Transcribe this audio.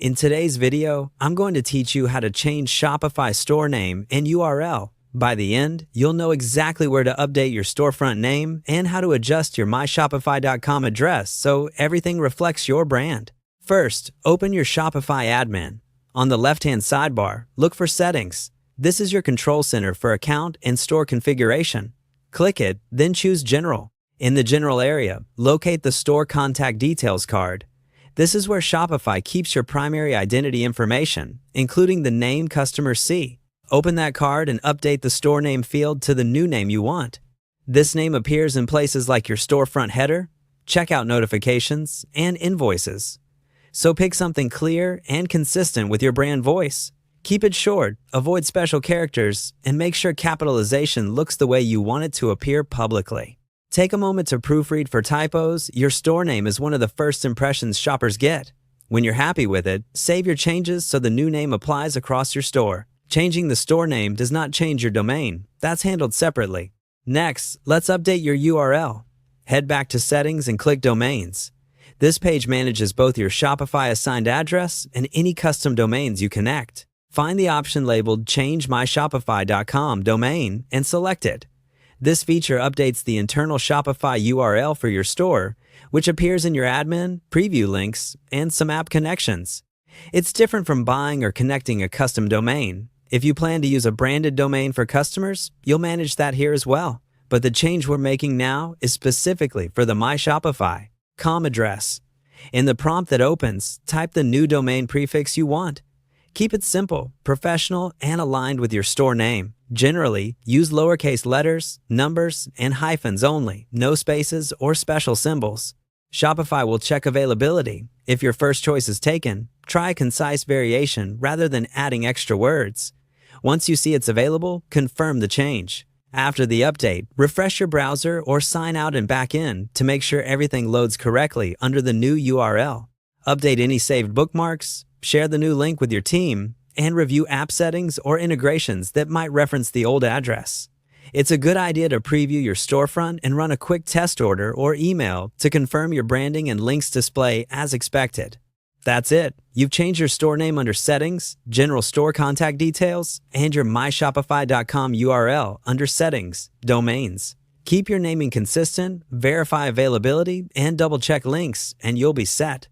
In today's video, I'm going to teach you how to change Shopify store name and URL. By the end, you'll know exactly where to update your storefront name and how to adjust your myshopify.com address so everything reflects your brand. First, open your Shopify admin. On the left-hand sidebar, look for Settings. This is your control center for account and store configuration. Click it, then choose General. In the General area, locate the Store Contact Details card. This is where Shopify keeps your primary identity information, including the name customers see. Open that card and update the store name field to the new name you want. This name appears in places like your storefront header, checkout notifications, and invoices. So pick something clear and consistent with your brand voice. Keep it short, avoid special characters, and make sure capitalization looks the way you want it to appear publicly. Take a moment to proofread for typos. Your store name is one of the first impressions shoppers get. When you're happy with it, save your changes so the new name applies across your store. Changing the store name does not change your domain. That's handled separately. Next, let's update your URL. Head back to Settings and click Domains. This page manages both your Shopify assigned address and any custom domains you connect. Find the option labeled Change My Shopify.com domain and select it. This feature updates the internal Shopify URL for your store, which appears in your admin, preview links, and some app connections. It's different from buying or connecting a custom domain. If you plan to use a branded domain for customers, you'll manage that here as well. But the change we're making now is specifically for the My Shopify.com address. In the prompt that opens, type the new domain prefix you want. Keep it simple, professional, and aligned with your store name. Generally, use lowercase letters, numbers, and hyphens only, no spaces or special symbols. Shopify will check availability. If your first choice is taken, try a concise variation rather than adding extra words. Once you see it's available, confirm the change. After the update, refresh your browser or sign out and back in to make sure everything loads correctly under the new URL. Update any saved bookmarks, share the new link with your team, and review app settings or integrations that might reference the old address. It's a good idea to preview your storefront and run a quick test order or email to confirm your branding and links display as expected. That's it. You've changed your store name under Settings, General Store Contact Details, and your myshopify.com URL under Settings, Domains. Keep your naming consistent, verify availability, and double-check links, and you'll be set.